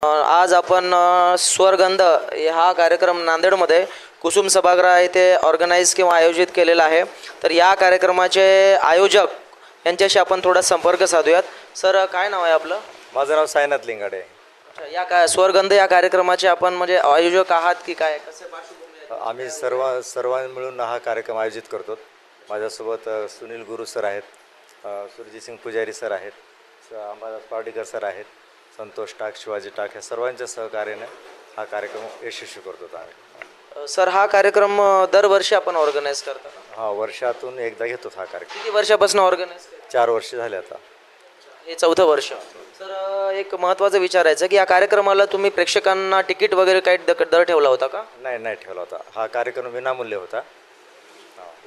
आज आपण स्वरगंध हा कार्यक्रम नांदेडमध्ये कुसुम सभागृह येथे ऑर्गनाईज किंवा आयोजित केलेला आहे. तर या कार्यक्रमाचे आयोजक यांच्याशी आपण थोडा संपर्क साधूयात. सर, काय नाव आहे आपलं? माझं नाव साईनाथ लिंगाडे. अच्छा, या स्वरगंध या कार्यक्रमाचे आपण म्हणजे आयोजक आहात की काय? कसे पार्श्वभूमी आहे? आम्ही सर्वांनी मिळून हा कार्यक्रम आयोजित करतो. माझ्यासोबत सुनील गुरु सर आहेत, सुरजित सिंग पुजारी सर आहेत, अंबादास पावडीकर सर आहेत, संतोष टाक, शिवाजी टाक या सर्वांच्या सहकार्याने हा कार्यक्रम यशस्वी करतो आम्ही. सर, हा कार्यक्रम दरवर्षी आपण ऑर्गनाईज करतो का? हा, वर्षातून एकदा घेतो हा कार्यक्रम. किती वर्षापासून ऑर्गनाईज करतो? 4 वर्ष झाले आता. हे 4थं वर्ष. सर, एक महत्त्वाचं विचारायचं की या कार्यक्रमाला तुम्ही प्रेक्षकांना तिकीट वगैरे काही दर ठेवला होता का? नाही ठेवला होता. हा कार्यक्रम विनामूल्य होता.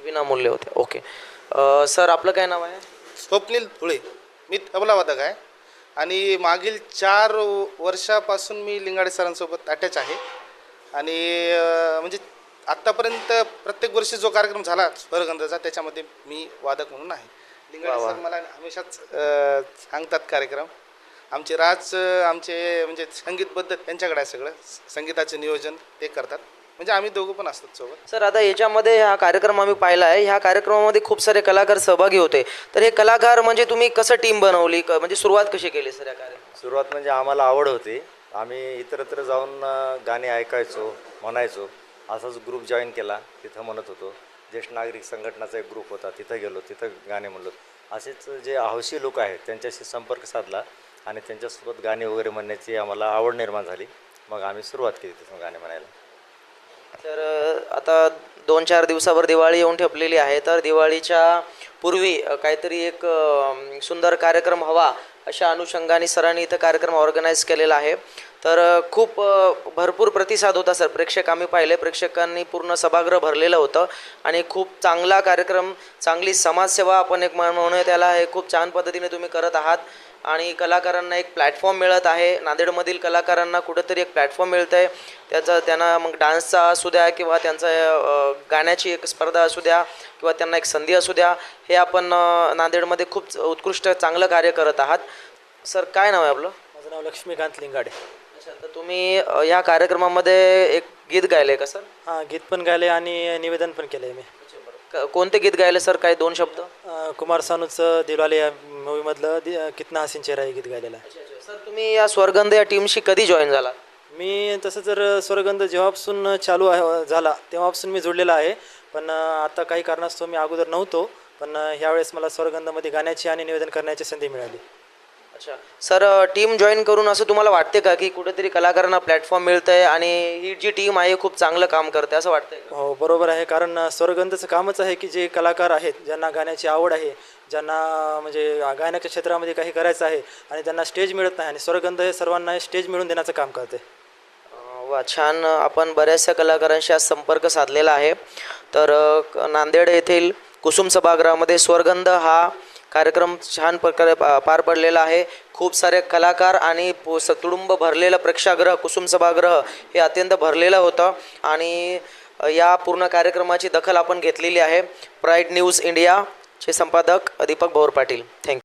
विनामूल्य होते. ओके. सर, आपलं काय नाव आहे? स्वप्नील धुळे. मी तबलावादक आहे आणि मागील 4 वर्षापासून मी लिंगाडे सरांसोबत अटॅच आहे. आणि म्हणजे आत्तापर्यंत प्रत्येक वर्षी जो कार्यक्रम झाला स्वरगंधाचा त्याच्यामध्ये मी वादक म्हणून आहे. लिंगाडे सर मला हमेशाच सांगतात कार्यक्रम आमचे आमचे म्हणजे संगीतबद्दल त्यांच्याकडे आहे सगळं. संगीताचे नियोजन ते करतात. म्हणजे आम्ही दोघं पण असतात सोबत. सर, आता याच्यामध्ये हा कार्यक्रम आम्ही पाहिला आहे. ह्या कार्यक्रमामध्ये खूप सारे कलाकार सहभागी होते. तर हे कलाकार म्हणजे तुम्ही कसं टीम बनवली, म्हणजे सुरुवात कशी केली सर या कार्यक्रमात? सुरुवात म्हणजे आम्हाला आवड होती. आम्ही इतरत्र जाऊन गाणे ऐकायचो, म्हणायचो. असाच ग्रुप जॉईन केला, तिथं म्हणत होतो. ज्येष्ठ नागरिक संघटनाचा एक ग्रुप होता, तिथं गेलो, तिथं गाणे म्हणलो. असेच जे हौशी लोक आहेत त्यांच्याशी संपर्क साधला आणि त्यांच्यासोबत गाणे वगैरे म्हणण्याची आम्हाला आवड निर्माण झाली. मग आम्ही सुरुवात केली तिथून गाणे म्हणायला. तर आता 2-4 दिवसावर दिवाळी येऊन ठेपलेली आहे. तर दिवाळीच्या पूर्वी काहीतरी एक सुंदर कार्यक्रम हवा अशा अनुषंगाने सरांनी इथं कार्यक्रम ऑर्गनाईज केलेला आहे. तर खूप भरपूर प्रतिसाद होता सर. प्रेक्षक आम्ही पाहिले, प्रेक्षकांनी पूर्ण सभागृह भरलेलं होतं आणि खूप चांगला कार्यक्रम, चांगली समाजसेवा आपण एक म्हणूया त्याला, हे खूप छान पद्धतीने तुम्ही करत आहात. आणि कलाकारांना एक प्लॅटफॉर्म मिळत आहे. नांदेडमधील कलाकारांना कुठंतरी एक प्लॅटफॉर्म मिळतं आहे. त्यांना मग डान्सचा असू द्या किंवा त्यांचा गाण्याची एक स्पर्धा असू द्या किंवा त्यांना एक संधी असू द्या, हे आपण नांदेडमध्ये खूप उत्कृष्ट चांगलं कार्य करत आहात. सर, काय नाव आहे आपलं? माझं नाव लक्ष्मीकांत लिंगाडे. अच्छा, तर तुम्ही ह्या कार्यक्रमामध्ये एक गीत गायले का सर? हां, गीत पण गायले आणि निवेदन पण केलं आहे मी. कोणते गीत गायले सर? काही 2 शब्द? कुमार सानूचं दिलवाले या मूवीमधलं कितना हसीन चेहरा हे गीत गायलेलं आहे. सर, तुम्ही या स्वरगंध या टीमशी कधी जॉईन झाला? मी तसं जर स्वरगंध जेव्हापासून चालू झाला तेव्हापासून मी जोडलेला आहे. पण आता काही कारणास्तव मी अगोदर नव्हतो. पण ह्यावेळेस मला स्वरगंधामध्ये गाण्याची आणि निवेदन करण्याची संधी मिळाली. अच्छा सर, टीम जॉईन करून असं तुम्हाला वाटते का की कुठेतरी कलाकारांना प्लॅटफॉर्म मिळतं आहे आणि ही जी टीम आहे खूप चांगलं काम करते असं वाटतंय? हो, बरोबर आहे. कारण स्वरगंधाचं कामच आहे की जे कलाकार आहेत, ज्यांना गाण्याची आवड आहे, ज्यांना म्हणजे गाण्याच्या क्षेत्रामध्ये काही करायचं आहे आणि त्यांना स्टेज मिळत नाही, आणि स्वरगंध हे सर्वांना स्टेज मिळवून देण्याचं काम करते. वा, छान. आपण बऱ्याचशा कलाकारांशी आज संपर्क साधलेला आहे. तर नांदेड येथील कुसुम सभागृहामध्ये स्वरगंध हा कार्यक्रम छान प्रकारे पार पडलेला आहे. खूप सारे कलाकार आणि तुडुंब भरलेलं प्रेक्षागृह, कुसुम सभागृह हे अत्यंत भरलेलं होतं. आणि या पूर्ण कार्यक्रमाची दखल आपण घेतलेली आहे. प्राईड न्यूज इंडियाचे संपादक दीपक भोर पाटील. थँक्यू.